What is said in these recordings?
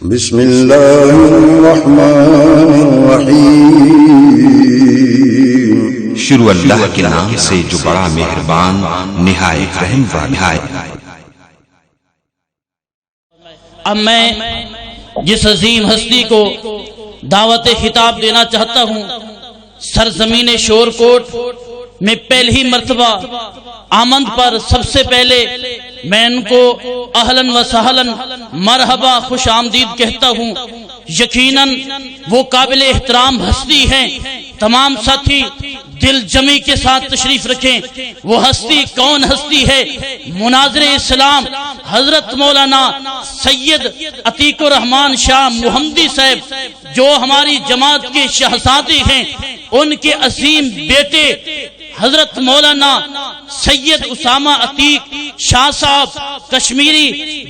بسم اللہ الرحمن الرحیم۔ شروع اللہ کے نام سے جو بڑا مہربان نہایت رحم والا ہے۔ اب میں جس عظیم ہستی کو دعوت خطاب دینا چاہتا ہوں، سرزمین شور کوٹ میں پہلی مرتبہ آمد پر سب سے پہلے میں ان کو اہلاً و سہلاً مرحبا خوش آمدید کہتا ہوں۔ یقیناً وہ قابل احترام ہستی ہیں۔ تمام ساتھی دل جمی کے ساتھ تشریف رکھیں۔ وہ ہستی کون ہستی ہے؟ مناظر اسلام حضرت مولانا سید عتیق الرحمان شاہ محمدی صاحب، جو ہماری جماعت کے شہزادے ہیں، ان کے عظیم بیٹے حضرت مولانا سید اسامہ عتیق شاہ صاحب کشمیری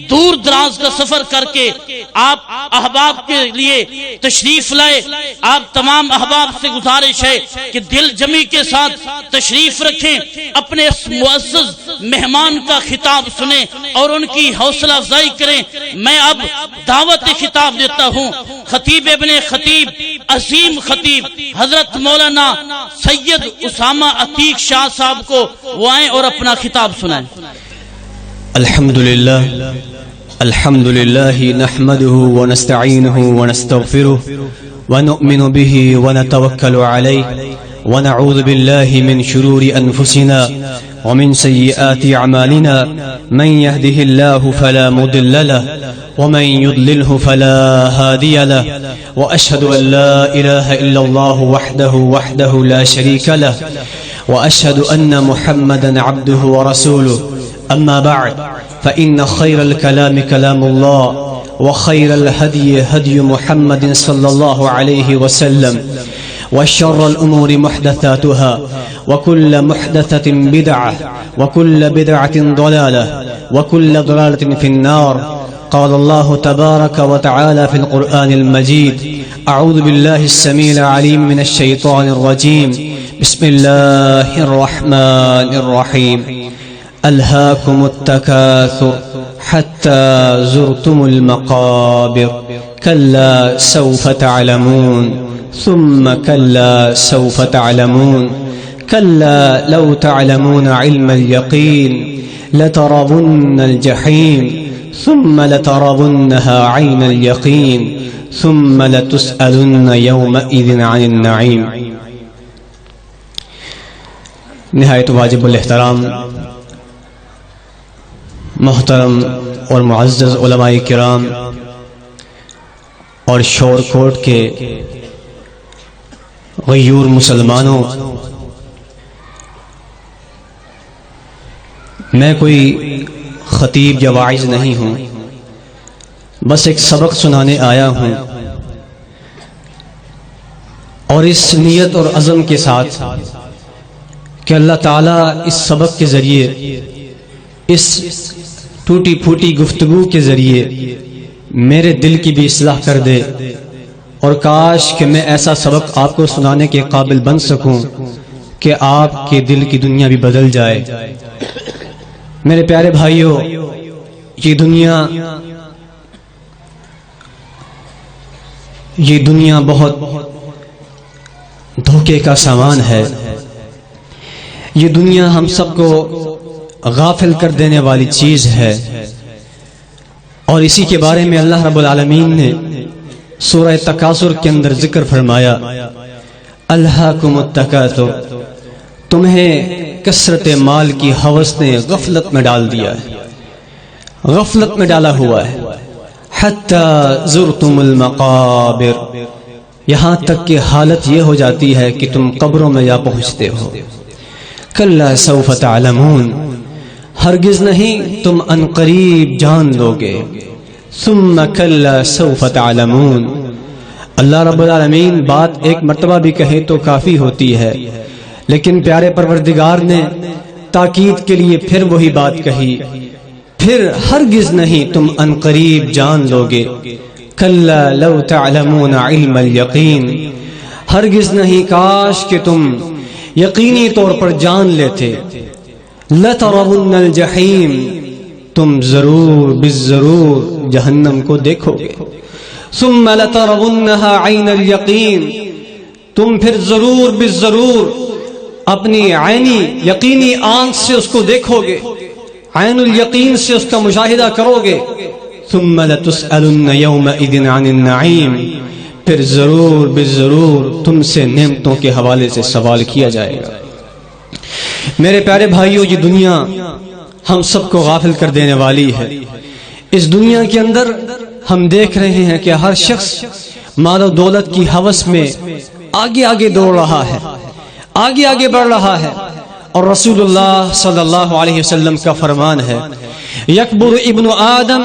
دور دراز کا سفر کر کے آپ احباب کے لیے تشریف لائے۔ آپ تمام احباب سے گزارش ہے کہ دل جمی کے ساتھ تشریف رکھیں، اپنے اس معزز مہمان کا خطاب سنیں اور ان کی حوصلہ افزائی کریں۔ میں اب دعوت خطاب دیتا ہوں خطیب ابن خطیب، عظیم خطیب حضرت مولانا سید اسامہ عتیق شاہ صاحب کو، وہ آئیں اور اپنا خطاب سنائیں۔ الحمد لله نحمده ونستعينه ونستغفره ونؤمن به ونتوكل عليه ونعوذ بالله من شرور أنفسنا ومن سيئات أعمالنا، من يهده الله فلا مضل له ومن يضلله فلا هادي له، وأشهد أن لا إله إلا الله وحده لا شريك له، وأشهد أن محمدا عبده ورسوله. أما بعد، فإن خير الكلام كلام الله، وخير الهدي هدي محمد صلى الله عليه وسلم، وشر الأمور محدثاتها، وكل محدثة بدعة، وكل بدعة ضلالة، وكل ضلالة في النار. قال الله تبارك وتعالى في القرآن المجيد: أعوذ بالله السميع العليم من الشيطان الرجيم، بسم الله الرحمن الرحيم. ألهاكم التكاثر حتى زرتم المقابر، كلا سوف تعلمون، ثم كلا سوف تعلمون، كلا لو تعلمون علم اليقين لترون الجحيم، ثم لترونها عين اليقين، ثم لتسألن يومئذ عن النعيم. نہایت واجب الاحترام محترم اور معزز علماء کرام اور شور کوٹ کے غیور مسلمانوں، میں کوئی خطیب یا واعظ نہیں ہوں، بس ایک سبق سنانے آیا ہوں، اور اس نیت اور عزم کے ساتھ کہ اللہ تعالیٰ اس سبق کے ذریعے، اس ٹوٹی پھوٹی گفتگو کے ذریعے میرے دل کی بھی اصلاح کر دے، اور کاش کہ میں ایسا سبق آپ کو سنانے کے قابل بن سکوں کہ آپ کے دل کی دنیا بھی بدل جائے۔ میرے پیارے بھائیوں، یہ دنیا بہت دھوکے کا سامان ہے۔ یہ دنیا ہم سب کو غافل کر دینے والی چیز ہے، اور اسی کے بارے میں اللہ رب العالمین نے سورہ تکاثر کے اندر ذکر فرمایا: الہاکم التکاثر، تمہیں کثرت مال کی ہوس نے غفلت میں ڈال دیا ہے، غفلت میں ڈالا ہوا ہے۔ حتی زرتم المقابر، یہاں تک کہ حالت یہ ہو جاتی ہے کہ تم قبروں میں جا پہنچتے ہو۔ کلا سوف تعلمون، ہرگز نہیں، تم عنقریب جان لوگے۔ ثم کلا سوف تعلمون، اللہ رب العالمین بات ایک مرتبہ بھی کہے تو کافی ہوتی ہے، لیکن پیارے پروردگار نے تاکید کے لیے پھر وہی بات کہی، پھر ہرگز نہیں تم عنقریب جان لوگے۔ کلا لو تعلمون علم الیقین، ہرگز نہیں، کاش کہ تم یقینی طور پر جان لیتے۔ لترون الجحیم، تم ضرور بالضرور جہنم کو دیکھو گے۔ ثم لترونها عین الیقین، تم پھر ضرور بالضرور اپنی عینی یقینی آنکھ سے اس کو دیکھو گے، عین الیقین سے اس کا مشاہدہ کرو گے۔ ثم لتسألن یومئذ عن النعیم، پھر ضرور بالضرور تم سے نعمتوں کے حوالے سے سوال کیا جائے گا۔ میرے پیارے بھائیو، یہ دنیا ہم سب کو غافل کر دینے والی ہے۔ اس دنیا کے اندر ہم دیکھ رہے ہیں کہ ہر شخص مال و دولت کی ہوس میں آگے آگے دوڑ رہا ہے، آگے آگے بڑھ رہا ہے، اور رسول اللہ صلی اللہ علیہ وسلم کا فرمان ہے یکبر ابن آدم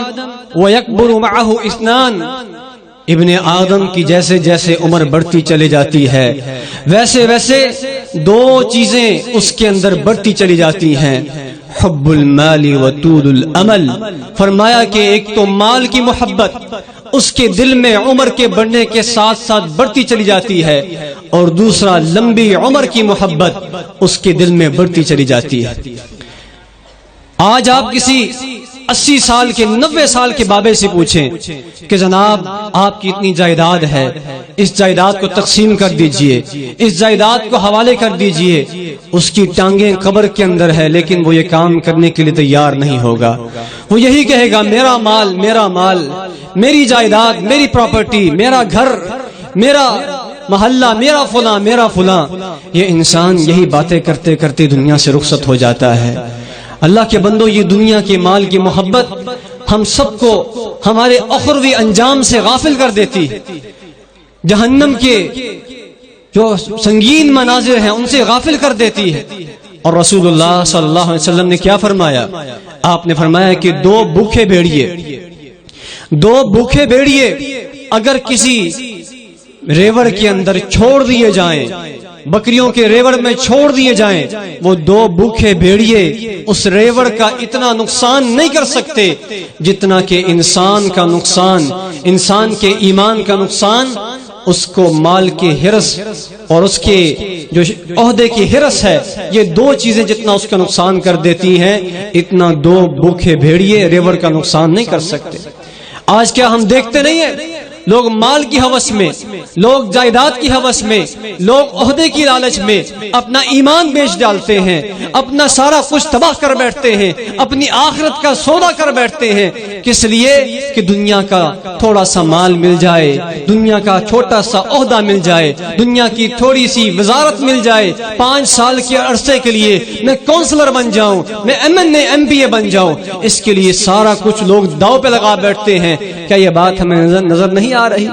ویکبر معہ اثنان، ابن آدم کی جیسے جیسے عمر بڑھتی چلی جاتی ہے ویسے ویسے دو چیزیں اس کے اندر بڑھتی چلی جاتی ہیں، حب المال و طول الامل، فرمایا کہ ایک تو مال کی محبت اس کے دل میں عمر کے بڑھنے کے ساتھ ساتھ بڑھتی چلی جاتی ہے، اور دوسرا لمبی عمر کی محبت اس کے دل میں بڑھتی چلی جاتی ہے۔ آج آپ کسی 80 سال کے 90 سال کے بابے سے پوچھیں کہ جناب آپ کی اتنی جائیداد ہے، اس جائیداد کو تقسیم کر دیجئے، اس جائیداد کو حوالے کر دیجئے، اس کی ٹانگیں قبر کے اندر ہے لیکن وہ یہ کام کرنے کے لیے تیار نہیں ہوگا۔ وہ یہی کہے گا میرا مال، میرا مال، میری جائیداد، میری پراپرٹی، میرا گھر، میرا محلہ، میرا فلاں، میرا فلاں۔ یہ انسان یہی باتیں کرتے کرتے دنیا سے رخصت ہو جاتا ہے۔ اللہ کے بندو، یہ دنیا کے مال کی محبت ہم سب کو ہمارے اخروی انجام سے غافل کر دیتی، جہنم کے جو سنگین مناظر ہیں ان سے غافل کر دیتی ہے۔ اور رسول اللہ صلی اللہ علیہ وسلم نے کیا فرمایا؟ آپ نے فرمایا کہ دو بھوکے بھیڑیے اگر کسی ریوڑ کے اندر چھوڑ دیے جائیں، بکریوں کے ریوڑ میں چھوڑ دیے جائیں، وہ دو بھوکے بھیڑیے اس ریوڑ کا اتنا نقصان نہیں کر سکتے جتنا کہ انسان کا نقصان، انسان کے ایمان کا نقصان اس کو مال کے ہرس اور اس کے جو عہدے کی ہرس ہے، یہ دو چیزیں جتنا اس کا نقصان کر دیتی ہیں اتنا دو بھوکے بھیڑیے ریوڑ کا نقصان نہیں کر سکتے۔ آج کیا ہم دیکھتے نہیں ہیں لوگ مال کی ہوس میں، لوگ جائیداد کی ہوس میں، لوگ عہدے کی لالچ میں اپنا ایمان بیچ ڈالتے ہیں، اپنا سارا کچھ تباہ کر بیٹھتے ہیں، اپنی آخرت کا سودا کر بیٹھتے ہیں، کس لیے کہ دنیا کا تھوڑا سا مال مل جائے، دنیا کا چھوٹا سا عہدہ مل جائے، دنیا کی تھوڑی سی وزارت مل جائے، 5 سال کے عرصے کے لیے میں کونسلر بن جاؤں، میں MNA MBA بن جاؤں، اس کے لیے سارا کچھ لوگ داؤ پہ لگا بیٹھتے ہیں۔ کیا یہ بات ہمیں نظر نہیں آ رہی؟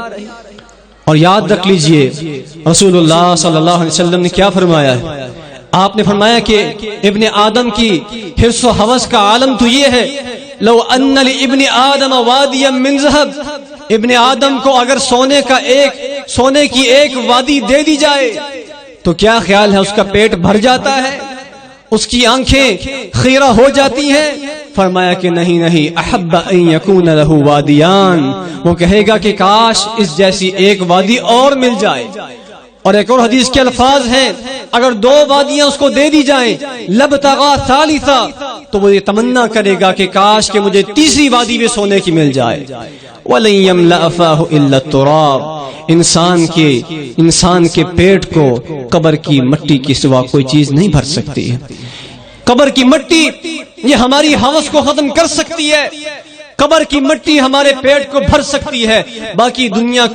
اور یاد رکھ لیجئے رسول اللہ صلی اللہ علیہ وسلم نے کیا فرمایا ہے؟ آپ نے فرمایا کہ ابن آدم کی حرص و ہوس کا عالم تو یہ ہے، لو ان لابن آدم وادیا من ذهب، ابن آدم کو اگر سونے کی ایک وادی دے دی جائے تو کیا خیال ہے اس کا پیٹ بھر جاتا ہے، اس کی آنکھیں خیرہ ہو جاتی ہیں؟ فرمایا کہ نہیں نہیں، احب ان یکون لہ وادیان، وہ کہے گا کہ کاش اس جیسی ایک وادی اور مل جائے۔ اور ایک اور حدیث کے الفاظ ہیں، اگر 2 وادیاں اس کو دے دی جائیں لبتغا ثالثا، تو وہ یہ تمنا کرے گا کہ کاش کہ مجھے تیسری وادی بھی سونے کی مل جائے۔ وَلَن يَمْلَأَ فَاهُ إِلَّا التُّرَابُ، انسان کے پیٹ کو قبر کی مٹی کے سوا کوئی چیز نہیں بھر سکتی ہے۔ قبر کی مٹی یہ ہماری ہوس کو ختم کر سکتی ہے، قبر کی مٹی ہمارے پیٹ کو بھر سکتی ہے، باقی دنیا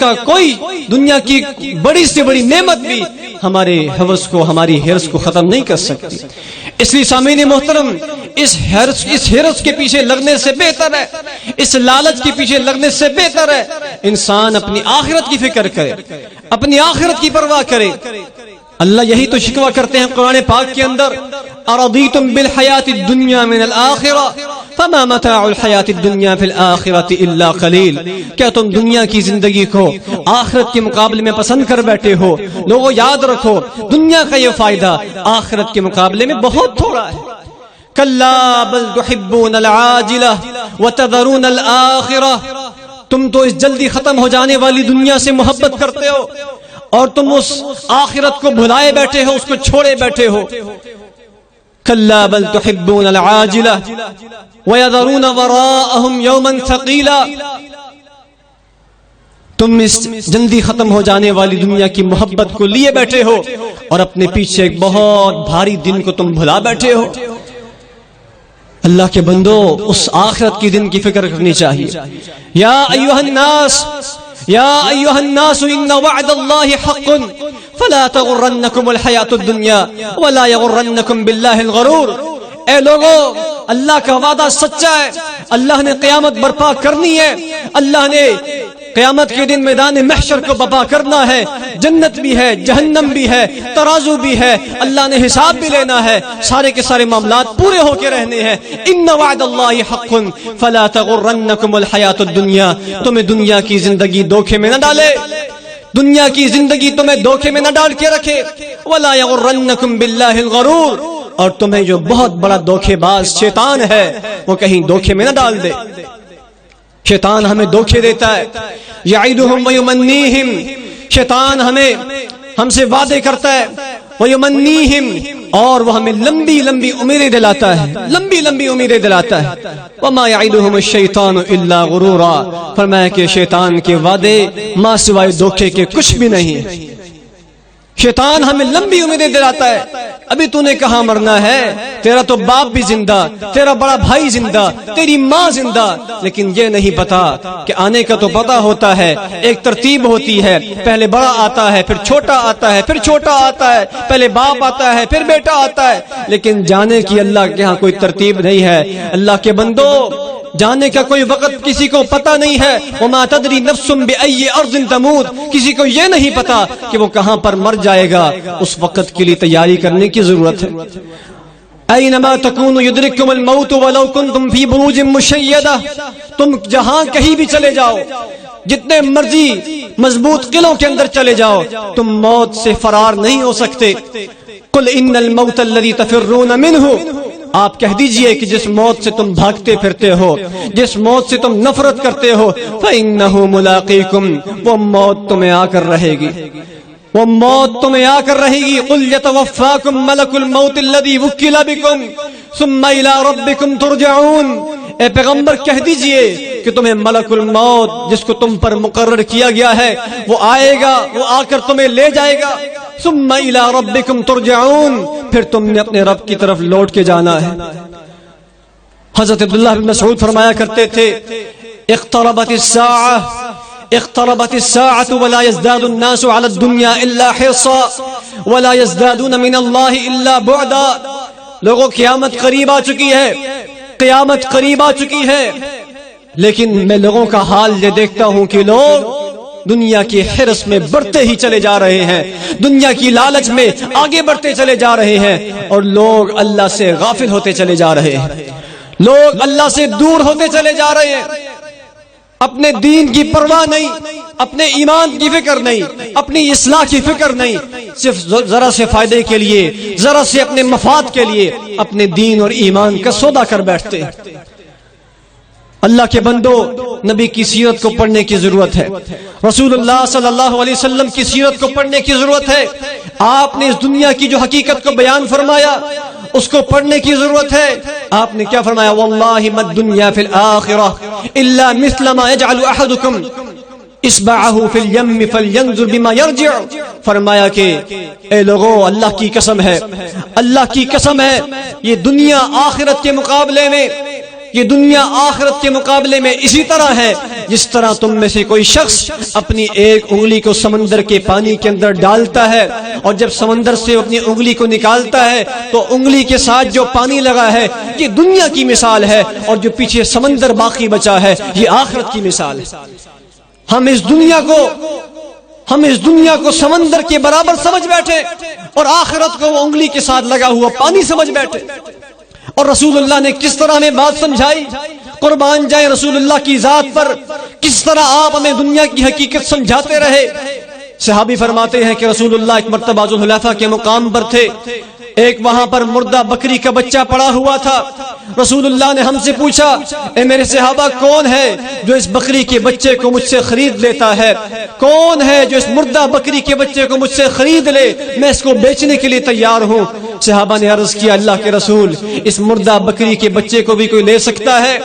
کی بڑی سے بڑی نعمت بھی ہمارے ہوس کو، ہماری ہرس کو ختم نہیں کر سکتی۔ اس لیے سامعین محترم، اس ہرس کے پیچھے لگنے سے بہتر ہے، اس لالچ کے پیچھے لگنے سے بہتر ہے انسان اپنی آخرت کی فکر کرے، اپنی آخرت کی پرواہ کرے۔ اللہ یہی تو شکوہ کرتے ہیں قرآن پاک کے اندر، ارضیتم بالحیات الدنیا من الآخرہ فما متاع الحیات الدنیا فی الآخرۃ الا قلیل، کیا تم دنیا کی زندگی کو آخرت کے مقابلے میں پسند کر بیٹھے ہو؟ لوگوں یاد رکھو، دنیا کا یہ فائدہ آخرت کے مقابلے میں بہت تھوڑا ہے۔ کلا بل تحبون العاجلہ وتذرون الآخرہ، تم تو اس جلدی ختم ہو جانے والی دنیا سے محبت کرتے ہو اور تم اس آخرت کو بھلائے بیٹھے ہو، اس کو چھوڑے بیٹھے ہو۔ کلا بل تحبون العاجلہ ويذرون وراءهم يوما ثقيلا، تم اس جلدی ختم ہو جانے والی دنیا کی محبت کو لیے بیٹھے ہو اور اپنے پیچھے ایک بہت بھاری دن کو تم بھلا بیٹھے ہو۔ اللہ کے بندو، اس آخرت کی دن کی فکر کرنی چاہیے۔ یا ایھا الناس، یا ایھا الناس ان وعد اللہ حق فلا تغرنکم الحیاۃ الدنیا ولا یغرنکم باللہ الغرور۔ اے لوگو، اللہ کا وعدہ سچا ہے، اللہ نے قیامت برپا کرنی ہے، اللہ نے قیامت کے دن میدان محشر کو برپا کرنا ہے، جنت بھی ہے، جہنم بھی ہے، ترازو بھی ہے، اللہ نے حساب بھی لینا ہے، سارے کے سارے معاملات پورے ہو کے رہنے ہیں۔ ان وعد اللہ حق فلا تغرنکم الحیاۃ الدنیا، تمہیں دنیا کی زندگی دھوکے میں نہ ڈالے، دنیا کی زندگی تمہیں دھوکے میں نہ ڈال کے رکھے، ولا یغرنکم باللہ الغرور، اور تمہیں جو بہت بڑا دھوکے باز شیطان ہے وہ کہیں دھوکے میں نہ ڈال دے۔ شیطان ہمیں دھوکے دیتا ہے، یعدہم ویمنیہم، شیطان ہم سے وعدے کرتا ہے، ویمنیہم، اور وہ ہمیں لمبی لمبی امیدیں دلاتا ہے، لمبی لمبی امیدیں دلاتا ہے۔ وما یعدہم الشیطان الا غرورا، فرمایا کہ شیطان کے وعدے ماں سوائے دھوکے کے کچھ بھی نہیں۔ شیطان ہمیں لمبی امیدیں دلاتا ہے، ابھی تو نے کہاں مرنا ہے، تیرا تو باپ بھی زندہ، تیرا بڑا بھائی زندہ، تیری ماں زندہ، لیکن یہ نہیں پتا کہ آنے کا تو پتا ہوتا ہے، ایک ترتیب ہوتی ہے، پہلے بڑا آتا ہے، پھر چھوٹا آتا ہے، پھر چھوٹا آتا ہے، پہلے باپ آتا ہے، پھر بیٹا آتا ہے، لیکن جانے کی اللہ کے ہاں کوئی ترتیب نہیں ہے۔ اللہ کے بندو، جانے کا کوئی وقت کسی کو پتا نہیں ہے، وما تدری نفس بأي ارض تموت، کسی کو یہ نہیں پتا کہ وہ کہاں پر مر جائے گا، اس وقت کے لیے تیاری کرنے کی ضرورت ہے۔ اینما تکونوا یدرککم الموت ولو کنتم فی بروج مشیدہ، تم جہاں کہیں بھی چلے جاؤ، جتنے مرضی مضبوط قلعوں کے اندر چلے جاؤ، تم موت سے فرار نہیں ہو سکتے۔ قل ان الموت الذی تفرون منہ، آپ کہہ دیجئے کہ جس موت سے تم بھاگتے پھرتے ہو، جس موت سے تم نفرت کرتے ہو، فإنہ ملاقیکم، وہ موت تمہیں آ کر رہے گی، وہ موت تمہیں آ کر رہے گی۔ قل یتوفاکم ملک الموت الذی وکل بکم ثم الی ربکم ترجعون، اے پیغمبر کہہ دیجئے کہ تمہیں ملک الموت جس کو تم پر مقرر کیا گیا ہے وہ آئے گا، وہ آ کر تمہیں لے جائے گا۔ ثم الی ربکم ترجعون، پھر تم نے اپنے رب کی طرف لوٹ کے جانا ہے۔ حضرت عبداللہ بن مسعود فرمایا کرتے تھے، اقتربت الساعہ، اقتربت الساعة ولا يزداد الناس على الدنيا الا حرصا ولا يزدادون من الله الا بعدا، لوگوں قیامت قریب آ چکی ہے، قیامت قریب آ چکی ہے، لیکن میں لوگوں کا حال یہ دیکھتا ہوں کہ لوگ دنیا کی حرص میں بڑھتے ہی چلے جا رہے ہیں، دنیا کی لالچ میں آگے بڑھتے چلے جا رہے ہیں، اور لوگ اللہ سے غافل ہوتے چلے جا رہے ہیں، لوگ اللہ سے دور ہوتے چلے جا رہے ہیں، اپنے دین کی پرواہ نہیں، اپنے ایمان کی فکر نہیں، اپنی اصلاح کی فکر نہیں، صرف ذرا سے فائدے کے لیے، ذرا سے اپنے مفاد کے لیے اپنے دین اور ایمان کا سودا کر بیٹھتے ہیں۔ اللہ کے بندو، نبی کی سیرت کو پڑھنے کی ضرورت ہے، رسول اللہ صلی اللہ علیہ وسلم کی سیرت کو پڑھنے کی ضرورت ہے۔ آپ نے اس دنیا کی جو حقیقت کو بیان فرمایا اس کو پڑھنے کی ضرورت ہے۔ آپ نے کیا فرمایا؟ واللہ ما الدنیا فی الآخرہ الا مثل ما یجعل احدکم اصبعہ فی الیم فلینظر بما یرجع، فرمایا کہ اے لوگو، اللہ کی قسم ہے، اللہ کی قسم ہے، یہ دنیا آخرت کے مقابلے میں، یہ دنیا آخرت کے مقابلے میں اسی طرح ہے جس طرح تم میں سے کوئی شخص اپنی ایک انگلی کو سمندر کے پانی کے اندر ڈالتا ہے، اور جب سمندر سے اپنی انگلی کو نکالتا ہے تو انگلی کے ساتھ جو پانی لگا ہے یہ دنیا کی مثال ہے، اور جو پیچھے سمندر باقی بچا ہے یہ آخرت کی مثال ہے۔ ہم اس دنیا کو سمندر کے برابر سمجھ بیٹھے اور آخرت کو وہ انگلی کے ساتھ لگا ہوا پانی سمجھ بیٹھے۔ اور رسول اللہ نے کس طرح ہمیں بات سمجھائی، قربان جائیں رسول اللہ کی ذات پر، کس طرح آپ ہمیں دنیا کی حقیقت سمجھاتے رہے۔ صحابی فرماتے ہیں کہ رسول اللہ ایک مرتبہ ذوالحلیفہ کے مقام پر تھے، ایک وہاں پر مردہ بکری کا بچہ پڑا ہوا تھا۔ رسول اللہ نے ہم سے پوچھا، اے میرے صحابہ، کون ہے جو اس بکری کے بچے کو مجھ سے خرید لیتا ہے؟ کون ہے جو اس مردہ بکری کے بچے کو مجھ سے خرید لے؟ میں اس کو بیچنے کے لیے تیار ہوں۔ صحابہ نے عرض کیا، اللہ کے رسول، اس مردہ بکری کے بچے کو بھی کوئی لے سکتا ہے؟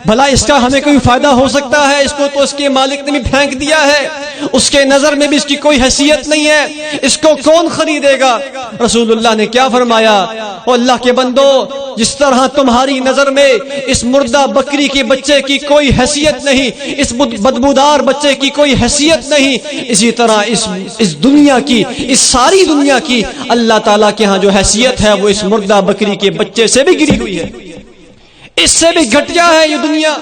بھلا اس کا ہمیں کوئی فائدہ ہو سکتا ہے؟ اس کو تو اس کے مالک نے بھی پھینک دیا ہے، اس کے نظر میں بھی اس کی کوئی حیثیت نہیں ہے، اس کو کون خریدے گا؟ رسول اللہ نے کیا فرمایا؟ او اللہ کے بندو، جس طرح تمہاری نظر میں اس مردہ بکری کے بچے کی کوئی حیثیت نہیں، اس بدبودار بچے کی کوئی حیثیت نہیں، اسی طرح اس دنیا کی، اس ساری دنیا کی اللہ تعالیٰ کے ہاں جو حیثیت ہے وہ اس مردہ بکری کے بچے سے بھی گری ہوئی ہے، اس سے بھی گھٹیا ہے یہ دنیا۔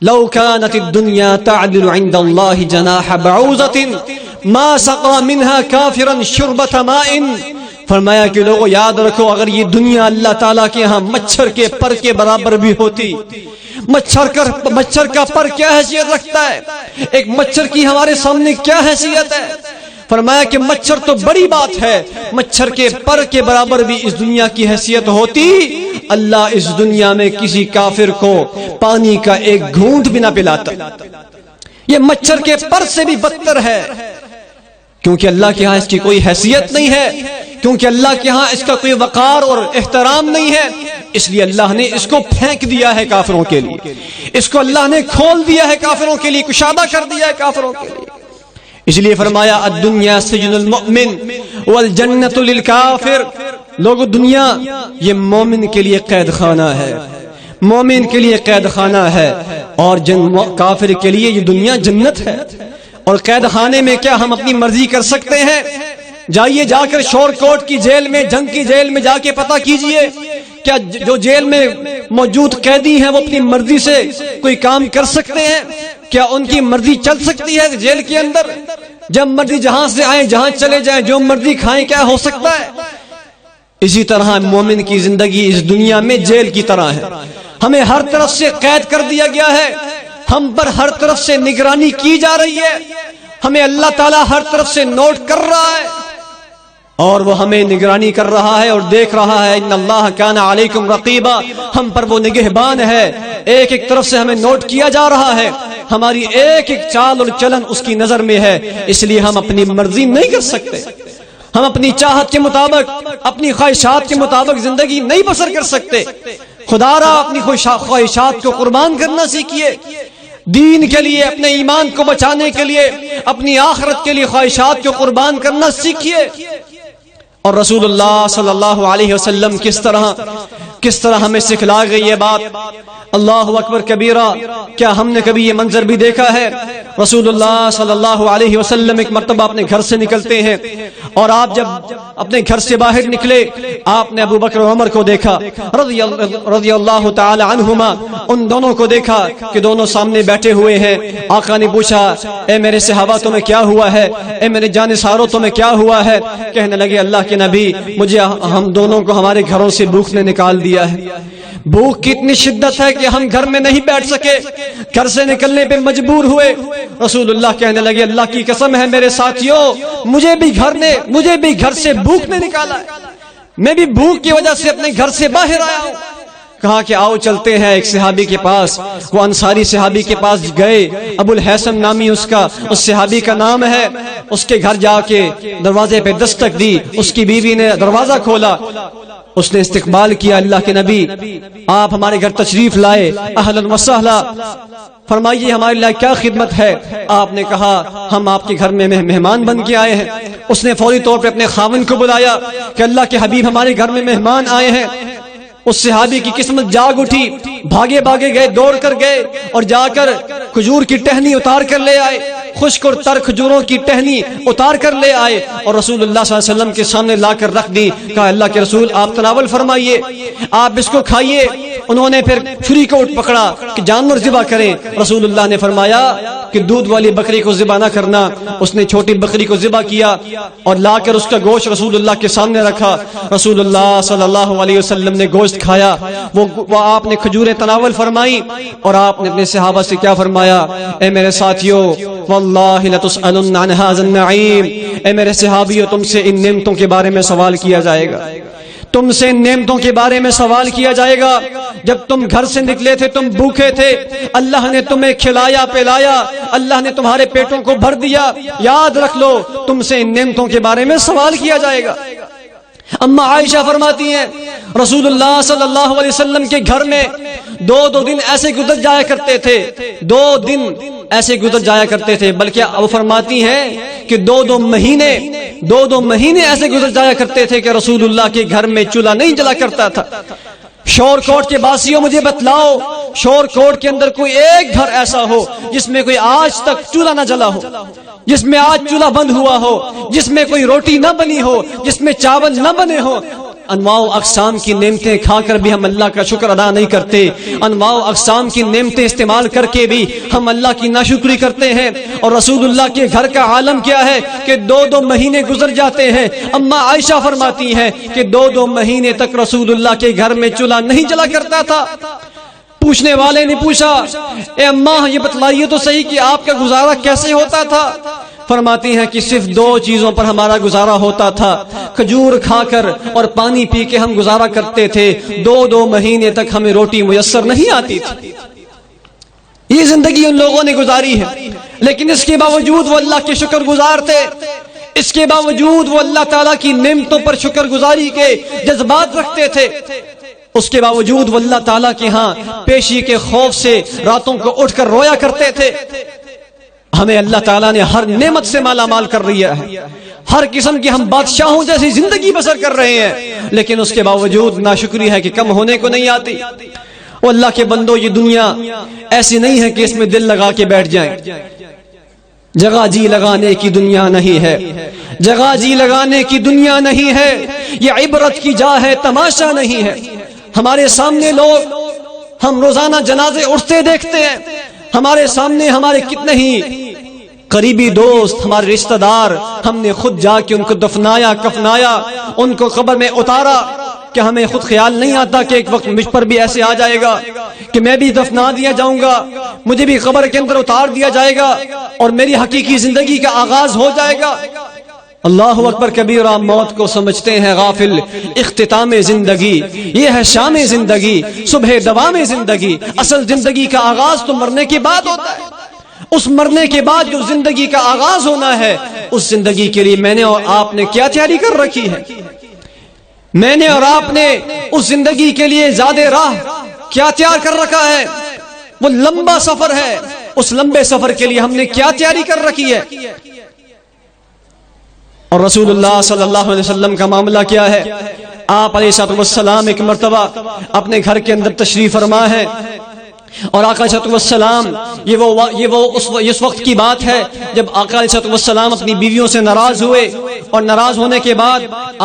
لو كانت الدنيا تعدل عند الله جناح بعوضة ما سقى منها كافرا شربة ماء۔ فرمایا کہ لوگوں یاد رکھو، اگر یہ دنیا اللہ تعالیٰ کے ہاں مچھر کے پر کے برابر بھی ہوتی، مچھر کا پر کیا حیثیت رکھتا ہے، ایک مچھر کی ہمارے سامنے کیا حیثیت ہے؟ فرمایا کہ مچھر تو بڑی بات ہے، مچھر کے پر کے برابر بھی اس دنیا کی حیثیت ہوتی، اللہ اس دنیا میں کسی کافر کو پانی کا ایک گھونٹ بھی نہ پلاتا۔ یہ مچھر کے پر سے بھی بدتر ہے، کیونکہ اللہ کے ہاں اس کی کوئی حیثیت نہیں ہے، کیونکہ اللہ کے ہاں اس کا کوئی وقار اور احترام نہیں ہے، اس لیے اللہ نے اس کو پھینک دیا ہے کافروں کے لیے، اس کو اللہ نے کھول دیا ہے کافروں کے لیے، کشادہ کر دیا ہے کافروں کے لیے۔ اس لیے فرمایا الدنیا سجن المؤمن والجنت للکافر، لوگو دنیا یہ مومن کے لیے قید خانہ ہے، مومن کے لیے قید خانہ ہے، اور کافر کے لیے یہ دنیا جنت ہے۔ اور قید خانے میں کیا ہم اپنی مرضی کر سکتے ہیں؟ جائیے جا کر شور کوٹ کی جیل میں، جنگ کی جیل میں جا کے پتہ کیجئے، کیا جو جیل میں موجود قیدی ہیں وہ اپنی مرضی سے کوئی کام کر سکتے ہیں؟ کیا ان کی مرضی چل سکتی ہے جیل کے اندر؟ جب مرضی جہاں سے آئیں جہاں چلے جائیں، جو مرضی کھائیں، کیا ہو سکتا ہے؟ اسی طرح مومن کی زندگی اس دنیا میں جیل کی طرح ہے، ہمیں ہر طرف سے قید کر دیا گیا ہے، ہم پر ہر طرف سے نگرانی کی جا رہی ہے، ہمیں اللہ تعالیٰ ہر طرف سے نوٹ کر رہا ہے، اور وہ ہمیں نگرانی کر رہا ہے اور دیکھ رہا ہے۔ ان اللہ کان علیکم رقیبا، ہم پر وہ نگہبان ہے، ایک ایک طرف سے ہمیں نوٹ کیا جا رہا ہے، ہماری ایک ایک چال اور چلن اس کی نظر میں ہے، اس لیے ہم اپنی مرضی نہیں کر سکتے، ہم اپنی چاہت کے مطابق، اپنی خواہشات کے مطابق زندگی نہیں بسر کر سکتے۔ خدا را اپنی خواہشات کو قربان کرنا سیکھیے، دین کے لیے، اپنے ایمان کو بچانے کے لیے، اپنی آخرت کے لیے خواہشات کو قربان کرنا سیکھیے۔ اور رسول اللہ صلی اللہ علیہ وسلم کس طرح ہمیں سکھلا گئی یہ بات، اللہ اکبر کبیرہ۔ کیا ہم نے کبھی یہ منظر بھی دیکھا ہے؟ رسول اللہ صلی اللہ علیہ وسلم ایک مرتبہ اپنے گھر سے نکلتے ہیں، اور آپ جب اپنے گھر سے باہر نکلے، آپ نے ابو بکر و عمر کو دیکھا رضی اللہ تعالی عنہما، ان دونوں کو دیکھا کہ دونوں سامنے بیٹھے ہوئے ہیں۔ آقا نے پوچھا، اے میرے صحابہ تمہیں کیا ہوا ہے؟ اے میرے جانثاروں تمہیں کیا ہوا ہے؟ کہنے لگے، اللہ کے نبی، مجھے ہم دونوں کو ہمارے گھروں سے بھوک نے نکال دیا ہے، بھوک کی اتنی شدت ہے کہ ہم گھر میں نہیں بیٹھ سکے، گھر سے نکلنے پہ مجبور ہوئے۔ رسول اللہ کہنے لگے، اللہ کی قسم ہے میرے ساتھیوں، مجھے بھی گھر سے بھوک نے نکالا ہے، میں بھی بھوک کی وجہ سے اپنے گھر سے باہر آیا ہوں۔ کہا کہ آؤ چلتے ہیں ایک صحابی کے پاس، وہ انصاری صحابی کے پاس گئے، ابو الحسن نامی اس صحابی کا نام ہے۔ اس کے گھر جا کے دروازے پہ دستک دی، اس کی بیوی نے دروازہ کھولا، اس نے استقبال کیا، اللہ کے نبی آپ ہمارے گھر تشریف لائے، اہلا وسہلا، فرمائیے ہمارے لیے کیا خدمت ہے؟ آپ نے کہا ہم آپ کے گھر میں مہمان بن کے آئے ہیں۔ اس نے فوری طور پہ اپنے خاوند کو بلایا کہ اللہ کے حبیب ہمارے گھر میں مہمان آئے ہیں۔ اس صحابی کی قسمت جاگ اٹھی، بھاگے گئے، دوڑ کر گئے اور جا کر کھجور کی ٹہنی اتار کر لے آئے، خشک اور تر کھجوروں کی ٹہنی اتار کر لے آئے اور رسول اللہ صلی اللہ علیہ وسلم کے سامنے لا کر رکھ دی۔ کہا اللہ کے رسول آپ تناول فرمائیے، آپ اس کو کھائیے۔ انہوں نے پھر چھری کو پکڑا کہ جانور ذبح کریں۔ رسول اللہ نے فرمایا کہ دودھ والی بکری کو ذبح نہ کرنا۔ اس نے چھوٹی بکری کو ذبح کیا اور لا کر اس کا گوشت رسول اللہ کے سامنے رکھا۔ رسول اللہ صلی اللہ علیہ وسلم نے گوشت کھایا، وہ آپ نے کھجوریں تناول فرمائی اور آپ نے اپنے صحابہ سے کیا فرمایا؟ اے میرے ساتھیو، واللہ لتسألن عن هذا النعیم، اے میرے صحابیو تم سے ان نعمتوں کے بارے میں سوال کیا جائے گا، تم سے ان نعمتوں کے بارے میں سوال کیا جائے گا۔ جب تم گھر سے نکلے تھے تم بھوکے تھے، اللہ نے تمہیں کھلایا پلایا، اللہ نے تمہارے پیٹوں کو بھر دیا، یاد رکھ لو تم سے ان نعمتوں کے بارے میں سوال کیا جائے گا۔ اما عائشہ فرماتی ہیں رسول اللہ صلی اللہ علیہ وسلم کے گھر میں 2 دن ایسے گزر جایا کرتے تھے، 2 دن ایسے گزر جایا کرتے تھے، بلکہ وہ فرماتی ہیں کہ 2 مہینے ایسے گزر جایا کرتے تھے کہ رسول اللہ کے گھر میں چولہا نہیں جلا کرتا تھا۔ شور کوٹ کے باسیوں مجھے بتلاؤ، شور کوٹ کے اندر کوئی ایک گھر ایسا ہو جس میں کوئی آج تک چولہا نہ جلا ہو، جس میں آج چولہا بند ہوا ہو، جس میں کوئی روٹی نہ بنی ہو، جس میں چاول نہ بنے ہو۔ انواع و اقسام کی نعمتیں کھا کر بھی ہم اللہ کا شکر ادا نہیں کرتے، انواع و اقسام کی نعمتیں استعمال کر کے بھی ہم اللہ کی ناشکری کرتے ہیں۔ اور رسول اللہ کے گھر کا عالم کیا ہے کہ 2 مہینے گزر جاتے ہیں۔ اما عائشہ فرماتی ہیں کہ 2 مہینے تک رسول اللہ کے گھر میں چولہا نہیں جلا کرتا تھا۔ پوچھنے والے نے پوچھا، اے اماں یہ بتلائیے تو صحیح کہ آپ کا گزارا کیسے ہوتا تھا؟ فرماتی ہیں کہ صرف 2 چیزوں پر ہمارا گزارا ہوتا تھا، کھجور کھا کر اور پانی پی کے ہم گزارا کرتے تھے، 2 مہینے تک ہمیں روٹی میسر نہیں آتی تھی۔ یہ زندگی ان لوگوں نے گزاری ہے، لیکن اس کے باوجود وہ اللہ کے شکر گزار تھے، اس کے باوجود وہ اللہ تعالیٰ کی نعمتوں پر شکر گزاری کے جذبات رکھتے تھے، اس کے باوجود وہ اللہ تعالیٰ کے ہاں پیشی کے خوف سے راتوں کو اٹھ کر رویا کرتے تھے۔ ہمیں اللہ تعالیٰ نے ہر نعمت سے مالا مال کر رہا ہے، ہر قسم کی ہم بادشاہوں جیسی زندگی بسر کر رہے ہیں، لیکن اس کے باوجود ناشکری ہے کہ کم ہونے کو نہیں آتی۔ وہ اللہ کے بندو، یہ دنیا ایسی نہیں ہے کہ اس میں دل لگا کے بیٹھ جائیں، جگہ جی لگانے کی دنیا نہیں ہے، جگہ جی لگانے کی دنیا نہیں ہے، یہ عبرت کی جا ہے، تماشا نہیں ہے۔ ہمارے سامنے لوگ، ہم روزانہ جنازے اٹھتے دیکھتے ہیں، ہمارے سامنے ہمارے کتنے ہی قریبی دوست، ہمارے رشتہ دار، ہم نے خود جا کے ان کو دفنایا، کفنایا، ان کو قبر میں اتارا، کہ ہمیں خود خیال نہیں آتا کہ ایک وقت مجھ پر بھی ایسے آ جائے گا کہ میں بھی دفنا دیا جاؤں گا، مجھے بھی قبر کے اندر اتار دیا جائے گا اور میری حقیقی زندگی کا آغاز ہو جائے گا۔ اللہ اکبر کبیرہ، موت کو سمجھتے ہیں غافل، اختتام زندگی یہ ہے شام زندگی، صبح دوام زندگی۔ اصل زندگی کا آغاز تو مرنے کے بعد ہوتا ہے۔ اس مرنے کے بعد جو زندگی کا آغاز ہونا ہے، اس زندگی کے لیے میں نے اور آپ نے کیا تیاری کر رکھی ہے؟ میں نے اور آپ نے اس زندگی کے لیے زیادہ راہ کیا تیار کر رکھا ہے؟ وہ لمبا سفر ہے، اس لمبے سفر کے لیے ہم نے کیا تیاری کر رکھی ہے؟ اور رسول اللہ صلی اللہ علیہ وسلم کا معاملہ کیا ہے؟ آپ علیہ السلام ایک مرتبہ اپنے گھر کے اندر تشریف فرما ہے، اور آقا علیہ السلام یہ اس وقت کی بات ہے جب آقا علیہ السلام اپنی بیویوں سے ناراض ہوئے، اور ناراض ہونے کے بعد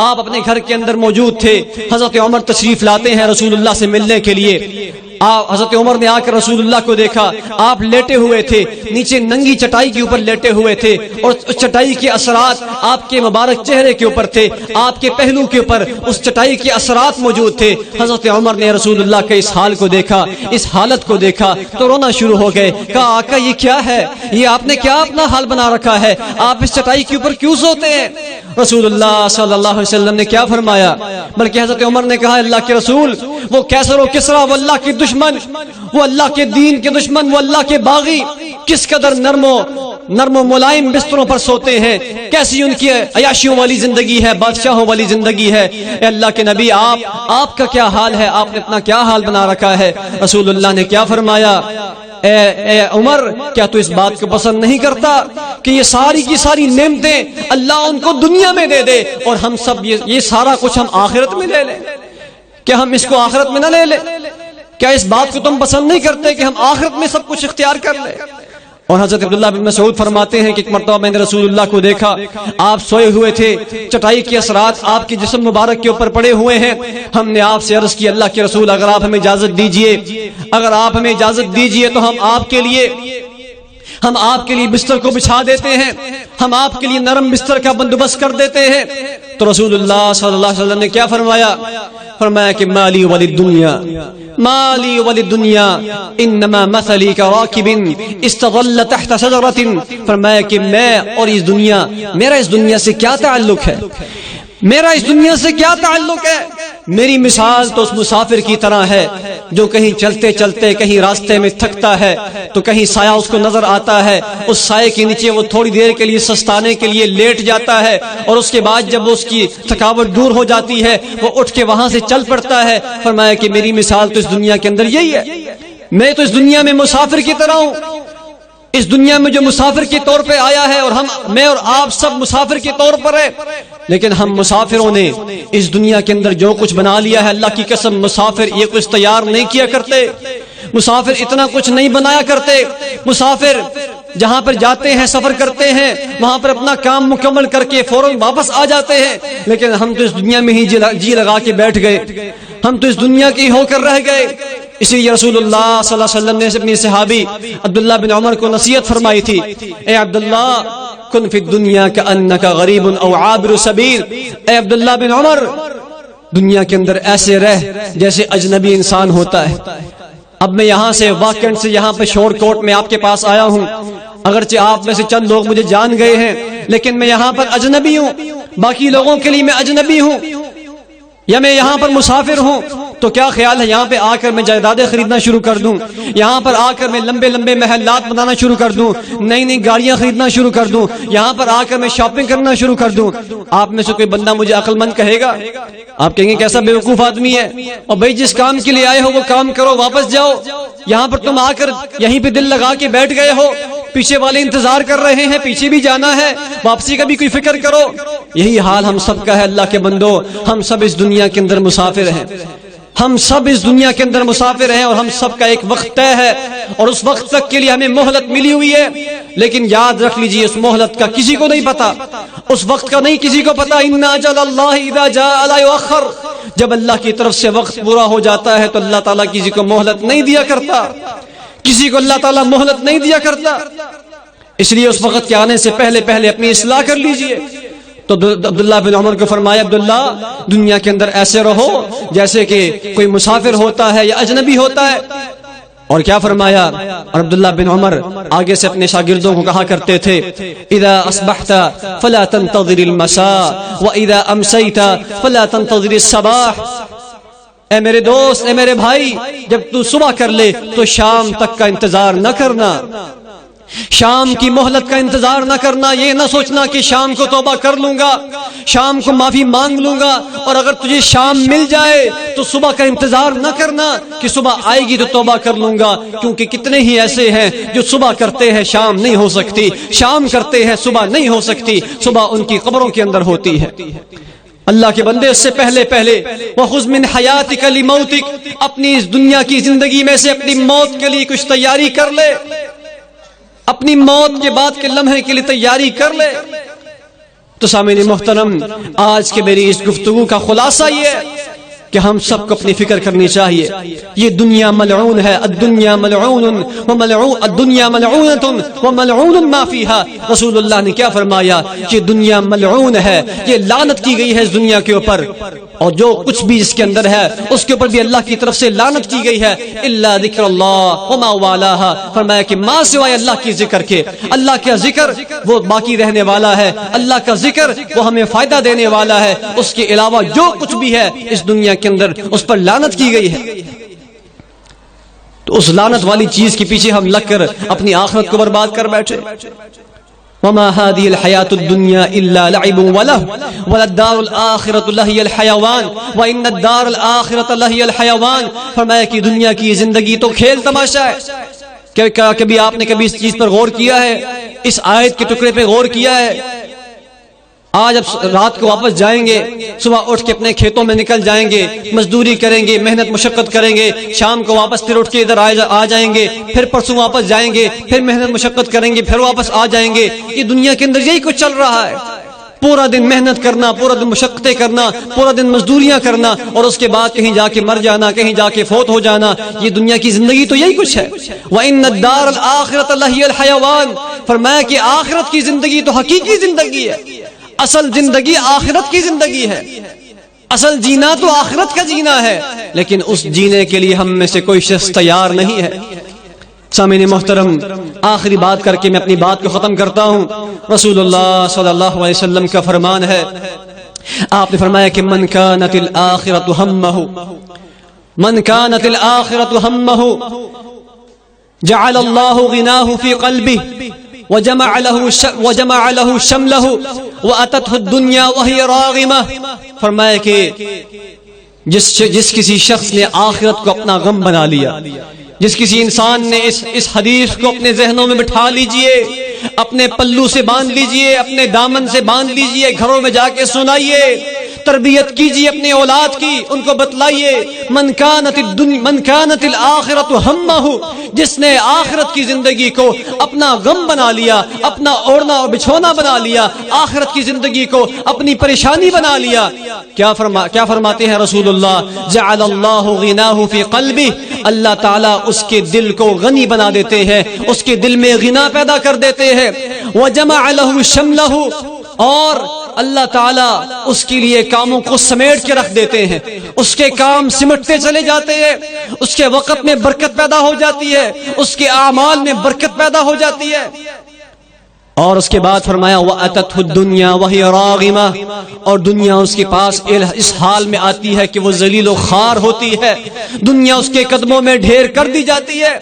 آپ اپنے گھر کے اندر موجود تھے۔ حضرت عمر تشریف لاتے ہیں رسول اللہ سے ملنے کے لیے۔ حضرت عمر نے آ کر رسول اللہ کو دیکھا، آپ لیٹے ہوئے تھے، نیچے ننگی چٹائی کے اوپر لیٹے ہوئے تھے، اور اس چٹائی کے اثرات آپ کے مبارک چہرے کے اوپر تھے، آپ کے پہلو کے اوپر اس چٹائی کے اثرات موجود تھے۔ حضرت عمر نے رسول اللہ کے اس حال کو دیکھا، اس حالت کو دیکھا تو رونا شروع ہو گئے۔ کہا آقا یہ کیا ہے؟ یہ آپ نے کیا اپنا حال بنا رکھا ہے؟ آپ اس چٹائی کے اوپر کیوں سوتے ہیں؟ رسول اللہ صلی اللہ علیہ وسلم نے کیا فرمایا؟ بلکہ حضرت عمر نے کہا اللہ کے رسول، وہ کیسر و کسرا، وہ اللہ کے دشمن، وہ اللہ کے دین کے دشمن، وہ اللہ کے باغی کس قدر نرم و ملائم بستروں پر سوتے ہیں، کیسی ان کی عیاشیوں والی زندگی ہے، بادشاہوں والی زندگی ہے۔ اے اللہ کے نبی، آپ کا کیا حال ہے؟ آپ نے اپنا کیا حال بنا رکھا ہے؟ رسول اللہ نے کیا فرمایا؟ اے عمر، کیا تو اس بات کو پسند نہیں کرتا کہ یہ ساری کی ساری نعمتیں اللہ ان کو دنیا میں دے دے اور ہم سب یہ سارا کچھ ہم آخرت میں لے لیں؟ کیا ہم اس کو آخرت میں نہ لے لیں؟ کیا اس بات کو تم پسند نہیں کرتے کہ ہم آخرت میں سب کچھ اختیار کر لیں؟ اور حضرت عبداللہ بن مسعود فرماتے ہیں کہ ایک مرتبہ میں نے رسول اللہ کو دیکھا، آپ سوئے ہوئے تھے، چٹائی کے اثرات آپ کے جسم مبارک کے اوپر پڑے ہوئے ہیں۔ ہم نے آپ سے عرض کی اللہ کے رسول اگر آپ ہمیں اجازت دیجئے تو ہم آپ کے لیے بستر کو بچھا دیتے ہیں، ہم آپ کے لیے نرم بستر کا بندوبست کر دیتے ہیں۔ تو رسول اللہ صلی اللہ علیہ وسلم نے کیا فرمایا؟ فرمایا کہ مالی وللدنیا انما مثلی کراکب استظل تحت شجرۃ، فرمایا کہ میں اور اس دنیا، میرا اس دنیا سے کیا تعلق ہے؟ میرا اس دنیا سے کیا تعلق ہے؟ میری مثال تو اس مسافر کی طرح ہے جو کہیں چلتے چلتے کہیں راستے میں تھکتا ہے تو کہیں سایہ اس کو نظر آتا ہے، اس سائے کے نیچے وہ تھوڑی دیر کے لیے سستانے کے لیے لیٹ جاتا ہے، اور اس کے بعد جب اس کی تھکاوٹ دور ہو جاتی ہے وہ اٹھ کے وہاں سے چل پڑتا ہے۔ فرمایا کہ میری مثال تو اس دنیا کے اندر یہی ہے، میں تو اس دنیا میں مسافر کی طرح ہوں۔ اس دنیا میں جو مسافر کے طور پہ آیا ہے، اور میں اور آپ سب مسافر کے طور پر ہے، لیکن ہم مسافروں نے اس دنیا کے اندر جو کچھ بنا لیا ہے، اللہ کی قسم مسافر یہ کچھ تیار نہیں کیا کرتے، مسافر اتنا کچھ نہیں بنایا کرتے۔ مسافر جہاں پر جاتے ہیں، سفر کرتے ہیں، وہاں پر اپنا کام مکمل کر کے فوراً واپس آ جاتے ہیں، لیکن ہم تو اس دنیا میں ہی جی لگا کے بیٹھ گئے، ہم تو اس دنیا کے ہو کر رہ گئے۔ اسی لیے رسول اللہ صلی اللہ علیہ وسلم نے اپنی صحابی عبداللہ بن عمر کو نصیحت فرمائی تھی، اے عبداللہ کن فی الدنیا کأنک غریب او عابر سبیل، اے عبداللہ بن عمر دنیا کے اندر ایسے رہ جیسے اجنبی انسان ہوتا ہے۔ اب میں یہاں سے واکنڈ سے یہاں پہ شور کوٹ میں آپ کے پاس آیا ہوں، اگرچہ آپ میں سے چند لوگ مجھے جان گئے ہیں، لیکن میں یہاں پر اجنبی ہوں، باقی لوگوں کے لیے میں اجنبی ہوں، یا میں یہاں پر مسافر ہوں۔ تو کیا خیال ہے یہاں پہ آ کر میں جائیدادیں خریدنا شروع کر دوں، یہاں پر آ کر میں لمبے لمبے محلات بنانا شروع کر دوں، نئی نئی گاڑیاں خریدنا شروع کر دوں، یہاں پر آ کر میں شاپنگ کرنا شروع کر دوں؟ آپ میں سے کوئی بندہ مجھے عقل مند کہے گا؟ آپ کہیں گے کیسا بیوقوف آدمی ہے، اور بھائی جس کام کے لیے آئے ہو وہ کام کرو، واپس جاؤ، یہاں پر تم آ کر یہیں پہ دل لگا کے بیٹھ گئے ہو، پیچھے والے انتظار کر رہے ہیں، پیچھے بھی جانا ہے، واپسی کا بھی کوئی فکر کرو۔ یہی حال ہم سب کا ہے اللہ کے بندو، ہم سب اس دنیا کے اندر مسافر ہیں، ہم سب اس دنیا کے اندر مسافر ہیں، اور ہم سب کا ایک وقت طے ہے، اور اس وقت تک کے لیے ہمیں مہلت ملی ہوئی ہے، لیکن یاد رکھ لیجئے اس مہلت کا کسی کو نہیں پتا، اس وقت کا نہیں کسی کو پتا۔ ان اجل اللہ اذا جاء لا یؤخر، جب اللہ کی طرف سے وقت پورا ہو جاتا ہے تو اللہ تعالیٰ کسی کو مہلت نہیں دیا کرتا، کسی کو اللہ تعالیٰ مہلت نہیں دیا کرتا، اس لیے اس وقت کے آنے سے پہلے پہلے اپنی اصلاح کر لیجئے۔ تو عبداللہ بن عمر کو فرمایا عبداللہ دنیا کے اندر ایسے رہو جیسے کہ کوئی مسافر ہوتا ہے یا اجنبی ہوتا ہے۔ اور کیا فرمایا؟ اور عبداللہ بن عمر آگے سے اپنے شاگردوں کو کہا کرتے تھے، اذا اصبحت فلا تنتظر المساء واذا امسيت فلا تنتظر الصباح، اے میرے دوست، اے میرے بھائی، جب تو صبح کر لے تو شام تک کا انتظار نہ کرنا، شام کی مہلت کا انتظار نہ کرنا، یہ نہ سوچنا کہ شام کو توبہ کر لوں گا، شام کو معافی مانگ لوں گا، اور اگر تجھے شام مل جائے تو صبح کا انتظار نہ کرنا کہ صبح آئے گی تو توبہ کر لوں گا، کیونکہ کتنے ہی ایسے ہیں جو صبح کرتے ہیں شام نہیں ہو سکتی، شام کرتے ہیں صبح نہیں ہو سکتی، صبح ان کی قبروں کے اندر ہوتی ہے۔ اللہ کے بندے، اس سے پہلے وَخُذْ مِنْ حَيَاتِكَ لِمَوْتِكَ، اپنی اس دنیا کی زندگی میں سے اپنی موت کے لیے کچھ تیاری کر لے، اپنی موت کے بعد کے لمحے کے لیے تیاری کر لے۔ تو سامعین محترم، آج کے میری اس گفتگو کا خلاصہ یہ ہے کہ ہم سب کو اپنی فکر کرنی چاہیے، یہ دنیا ملعون ہے، الدنیا ملعون الدنیا ملعونۃ وملعون ما فیہا۔ رسول اللہ نے کیا فرمایا؟ یہ دنیا ملعون ہے، یہ لعنت کی گئی ہے اس دنیا کے اوپر، اور جو کچھ بھی اس کے اندر ہے اس کے اوپر بھی اللہ کی طرف سے لعنت کی گئی ہے، الا ذکر اللہ وما والاہا، فرمایا کہ ما سوائے اللہ کی ذکر کے، اللہ کا ذکر وہ باقی رہنے والا ہے، اللہ کا ذکر وہ ہمیں فائدہ دینے والا ہے، اس کے علاوہ جو کچھ بھی ہے اس دنیا کے اندر اس پر لعنت کی گئی ہے۔ تو اس لعنت والی چیز کے پیچھے ہم لگ کر اپنی آخرت کو برباد کر بیٹھے۔ وما هذه الحياة الدنيا إلا لعب ولهو وللدار الآخرة لهي الحيوان وإن الدار الآخرة لهي الحيوان، فرمایا کہ دنیا کی زندگی تو کھیل تماشا ہے۔ کیا کبھی آپ نے کبھی اس چیز پر غور کیا ہے؟ اس آیت کے ٹکڑے پہ غور کیا ہے؟ آج اب رات کو واپس جائیں گے، صبح اٹھ کے اپنے کھیتوں میں نکل جائیں گے، مزدوری کریں گے، محنت مشقت کریں گے، شام کو واپس پھر اٹھ کے ادھر آ جائیں گے، پھر پرسوں واپس جائیں گے، پھر محنت مشقت کریں گے، پھر واپس آ جائیں گے۔ یہ دنیا کے اندر یہی کچھ چل رہا ہے، پورا دن محنت کرنا، پورا دن مشقتیں کرنا، پورا دن مزدوریاں کرنا، اور اس کے بعد کہیں جا کے مر جانا، کہیں جا کے فوت ہو جانا۔ یہ دنیا کی زندگی تو یہی کچھ ہے۔ وَإِنَّ الدَّارَ الْآخِرَةَ لَهِيَ الْحَيَوَانُ، فرمایا کہ آخرت کی زندگی تو حقیقی زندگی ہے، اصل زندگی آخرت کی زندگی ہے، اصل جینا تو آخرت کا جینا ہے، لیکن اس جینے کے لیے ہم میں سے کوئی شخص تیار نہیں ہے۔ سامعین محترم، آخری بات کر کے میں اپنی بات کو ختم کرتا ہوں۔ رسول اللہ صلی اللہ علیہ وسلم کا فرمان ہے، آپ نے فرمایا کہ من کانت الآخرۃ ہمہ جعل اللہ غناہ فی قلبہ وجمع له شملہ واتته الدنیا وہی راغمہ. فرمایا کہ جس کسی شخص نے آخرت کو اپنا غم بنا لیا، جس کسی انسان نے اس حدیث کو اپنے ذہنوں میں بٹھا لیجئے، اپنے پلو سے باندھ لیجئے، اپنے دامن سے باندھ لیجئے، گھروں میں جا کے سنائیے، تربیت کیجئے اپنے اولاد کی، ان کو بتلائیے من کانت الآخرۃ ہمہ، جس نے آخرت کی زندگی کو اپنا غم بنا لیا، اپنا اوڑھنا اور بچھونا بنا لیا، آخرت کی زندگی کو اپنی پریشانی بنا لیا. کیا فرماتے ہیں رسول اللہ؟ جعل اللہ غناہ فی قلبہ، اللہ تعالیٰ اس کے دل کو غنی بنا دیتے ہیں، اس کے دل میں غنا پیدا کر دیتے ہیں. وجمع له شملہ، اور اللہ تعالیٰ اس کے لیے کاموں کو سمیٹ کے رکھ دیتے ہیں، اس کے کام سمٹتے چلے جاتے ہیں، اس کے وقت میں برکت پیدا ہو جاتی ہے، اس کے اعمال میں برکت پیدا ہو جاتی ہے. اور اس کے بعد فرمایا وَأَتَتْهُ الدُّنْيَا وَهِيَ رَاغِمَةٌ، اور دنیا اس کے پاس اس حال میں آتی ہے کہ وہ ذلیل و خوار ہوتی ہے، دنیا اس کے قدموں میں ڈھیر کر دی جاتی ہے.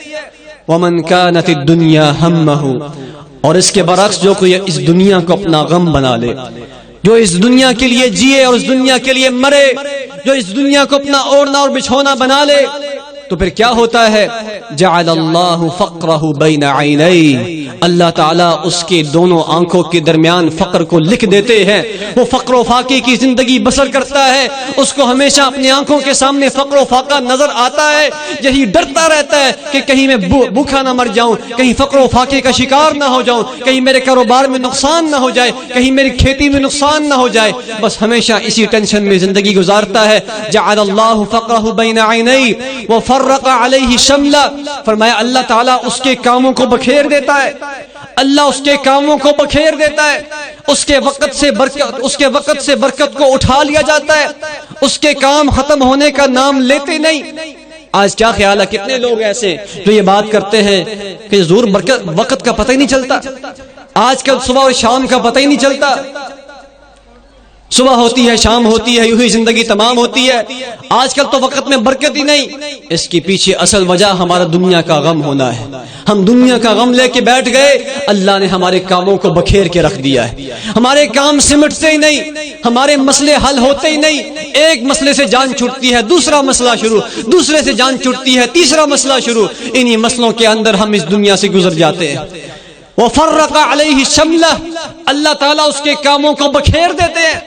وَمَنْ كَانَتِ الدُّنْيَا هَمَّهُ، اور اس کے برعکس جو کوئی اس دنیا کو اپنا غم بنا لے، جو اس دنیا کے لیے جیے اور اس دنیا کے لیے مرے، جو اس دنیا کو اپنا اوڑھنا اور بچھونا بنا لے، تو پھر کیا ہوتا ہے؟ جعل اللہ فقرہ بین عینیہ، اللہ تعالیٰ اس کے دونوں آنکھوں کے درمیان فقر کو لکھ دیتے ہیں. وہ فقر و فاقے کی زندگی بسر کرتا ہے، اس کو ہمیشہ اپنی آنکھوں کے سامنے فقر و فاقہ نظر آتا ہے، یہی ڈرتا رہتا ہے کہ کہیں میں بھوکا نہ مر جاؤں، کہیں فقر و فاقے کا شکار نہ ہو جاؤں، کہیں میرے کاروبار میں نقصان نہ ہو جائے، کہیں میری کھیتی میں نقصان نہ ہو جائے. بس ہمیشہ اسی ٹینشن میں زندگی گزارتا ہے. جعل اللہ فقرہ بین عینیہ وفرق علیہ شملہ، فرمایا اللہ تعالیٰ اس کے کاموں کو بکھیر دیتا ہے، اللہ اس کے کاموں کو بکھیر دیتا ہے، اس کے وقت سے برکت کو اٹھا لیا جاتا ہے، اس کے کام ختم ہونے کا نام لیتے نہیں. آج کیا خیال ہے کتنے لوگ ایسے جو یہ بات کرتے ہیں کہ ضرور وقت کا پتہ ہی نہیں چلتا، آج کل صبح اور شام کا پتہ ہی نہیں چلتا، صبح ہوتی ہے شام ہوتی ہے، یوں ہی زندگی تمام ہوتی ہے، آج کل تو وقت میں برکت ہی نہیں. اس کے پیچھے اصل وجہ ہمارا دنیا کا غم ہونا ہے. ہم دنیا کا غم لے کے بیٹھ گئے، اللہ نے ہمارے کاموں کو بکھیر کے رکھ دیا ہے، ہمارے کام سمٹتے ہی نہیں، ہمارے مسئلے حل ہوتے ہی نہیں. ایک مسئلے سے جان چھوٹتی ہے، دوسرا مسئلہ شروع، دوسرے سے جان چھوٹتی ہے، تیسرا مسئلہ شروع. انہی مسئلوں کے اندر ہم اس دنیا سے گزر جاتے ہیں. وفرق علیہ شملہ، اللہ تعالیٰ اس کے کاموں کو بکھیر دیتے ہیں.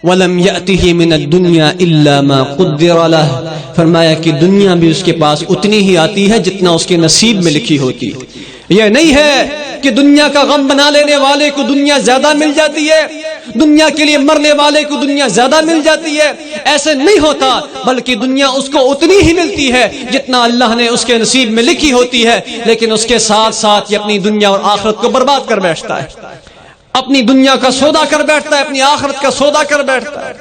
وَلَمْ يَأْتِهِ مِنَ الدُّنْيَا إِلَّا مَا قُدِّرَ لَهُ، فرمایا کہ دنیا بھی اس کے پاس اتنی ہی آتی ہے جتنا اس کے نصیب میں لکھی ہوتی. یہ نہیں ہے کہ دنیا کا غم بنا لینے والے کو دنیا زیادہ مل جاتی ہے، دنیا کے لیے مرنے والے کو دنیا زیادہ مل جاتی ہے، ایسے نہیں ہوتا، بلکہ دنیا اس کو اتنی ہی ملتی ہے جتنا اللہ نے اس کے نصیب میں لکھی ہوتی ہے. لیکن اس کے ساتھ ساتھ یہ اپنی دنیا اور آخرت کو برباد کر بیٹھتا ہے، اپنی دنیا کا سودا کر بیٹھتا ہے، اپنی آخرت کا سودا کر بیٹھتا ہے.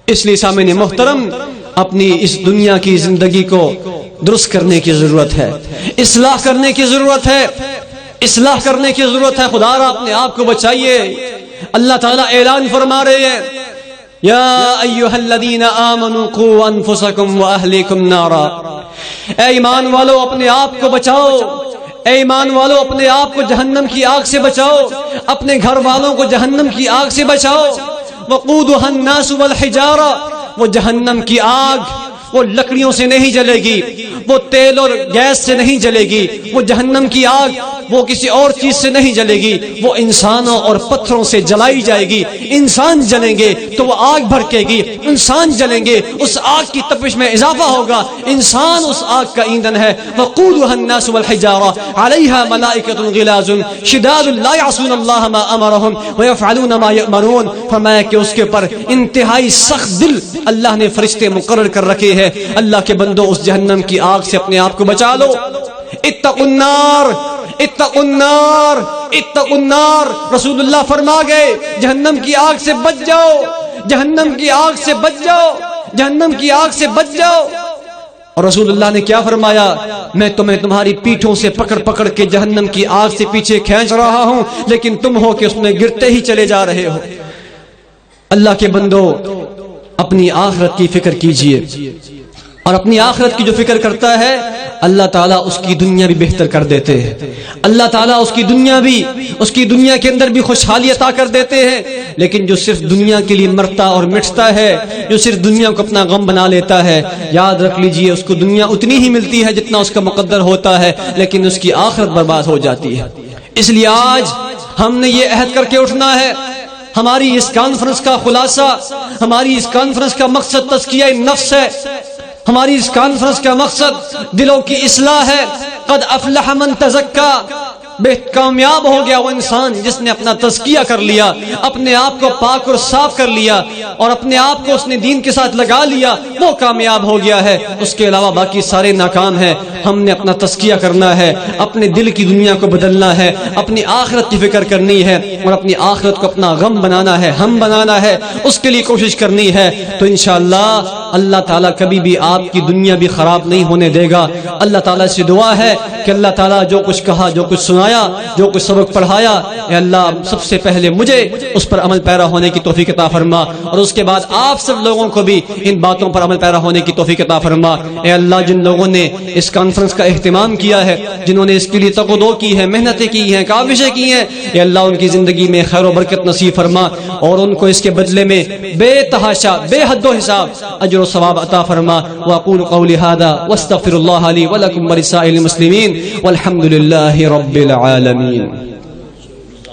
اس لیے سامعین محترم، اپنی اس دنیا کی زندگی کو درست کرنے کی ضرورت ہے، اصلاح کرنے کی ضرورت ہے، اصلاح کرنے کی ضرورت ہے. خدا را اپنے آپ کو بچائیے. اللہ تعالیٰ اعلان فرما رہے ہیں یا ایھا الذین آمنوا قوا انفسکم واہلیکم نارا، اے ایمان والو اپنے آپ کو بچاؤ، اے ایمان والو اپنے آپ کو جہنم کی آگ سے بچاؤ، اپنے گھر والوں کو جہنم کی آگ سے بچاؤ. وقودها الناس والحجارہ، وہ جہنم کی آگ وہ لکڑیوں سے نہیں جلے گی، وہ تیل اور گیس سے نہیں جلے گی، وہ جہنم کی آگ وہ کسی اور چیز سے نہیں جلے گی، وہ انسانوں اور پتھروں سے جلائی جائے گی. انسان جلیں گے تو وہ آگ بھڑکے گی، انسان جلیں گے اس آگ کی تپش میں اضافہ ہوگا، انسان اس آگ کا ایندھن ہے. وقودها الناس والحجارہ علیہا ملائکۃ غلاظ شداد لا یعصون اللہ ما امرهم ویفعلون ما یؤمرون. فرمایا کہ اس کے اوپر انتہائی سخت دل اللہ نے فرشتے مقرر کر رکھے ہیں. اللہ کے بندو اس جہنم کی آگ سے اپنے آپ کو بچا لو. اتقوا النار اتقوا النار اتقوا النار، رسول اللہ فرما گئے جہنم کی آگ سے بچ جاؤ، جہنم کی آگ سے بچ جاؤ، جہنم کی آگ سے بچ جاؤ. اور رسول اللہ نے کیا فرمایا؟ میں تمہیں تمہاری پیٹھوں سے پکڑ پکڑ کے جہنم کی آگ سے پیچھے کھینچ رہا ہوں، لیکن تم ہو کہ اس میں گرتے ہی چلے جا رہے ہو. اللہ کے بندو اپنی آخرت کی فکر کیجئے، اور اپنی آخرت کی جو فکر کرتا ہے اللہ تعالیٰ اس کی دنیا بھی بہتر کر دیتے ہیں، اللہ تعالیٰ اس کی دنیا کے اندر بھی خوشحالی عطا کر دیتے ہیں۔ لیکن جو صرف دنیا کے لیے مرتا اور مٹتا ہے، جو صرف دنیا کو اپنا غم بنا لیتا ہے، یاد رکھ لیجئے اس کو دنیا اتنی ہی ملتی ہے جتنا اس کا مقدر ہوتا ہے، لیکن اس کی آخرت برباد ہو جاتی ہے۔ اس لیے آج ہم نے یہ عہد کر کے اٹھنا ہے، ہماری اس کانفرنس کا خلاصہ، ہماری اس کانفرنس کا مقصد تزکیہ نفس ہے، ہماری اس کانفرنس کا مقصد دلوں کی اصلاح ہے۔ قد افلح من تزکا، بے کامیاب ہو گیا وہ انسان جس نے اپنا تزکیہ کر لیا، اپنے آپ کو پاک اور صاف کر لیا، اور اپنے آپ کو اس نے دین کے ساتھ لگا لیا، وہ کامیاب ہو گیا ہے۔ اس کے علاوہ باقی سارے ناکام ہیں۔ ہم نے اپنا تزکیہ کرنا ہے، اپنے دل کی دنیا کو بدلنا ہے، اپنی آخرت کی فکر کرنی ہے، اور اپنی آخرت کو اپنا غم بنانا ہے، ہم بنانا ہے، اس کے لیے کوشش کرنی ہے۔ تو انشاءاللہ اللہ تعالیٰ کبھی بھی آپ کی دنیا بھی خراب نہیں ہونے دے گا۔ اللہ تعالیٰ سے دعا ہے کہ اللہ تعالیٰ جو کچھ کہا، جو کچھ سنایا، جو کچھ سبق پڑھایا، اے اللہ سب سے پہلے مجھے اس پر عمل پیرا ہونے کی توفیق عطا فرما، اور اس کے بعد آپ سب لوگوں کو بھی ان باتوں پر عمل پیرا ہونے کی توفیق عطا فرما۔ اے اللہ جن لوگوں نے اس کانفرنس کا اہتمام کیا ہے، جنہوں نے اس کے لیے تقدو کی ہے، محنتیں کی ہیں، کاوشیں کی ہیں، اے اللہ ان کی زندگی میں خیر و برکت نصیب فرما، اور ان کو اس کے بدلے میں بے تحاشا، بے حد و حساب اجر و ثواب عطا فرما۔ واقول قولی ھذا واستغفر اللہ لی ولکم ولسائر المسلمین والحمد للہ رب العالمین۔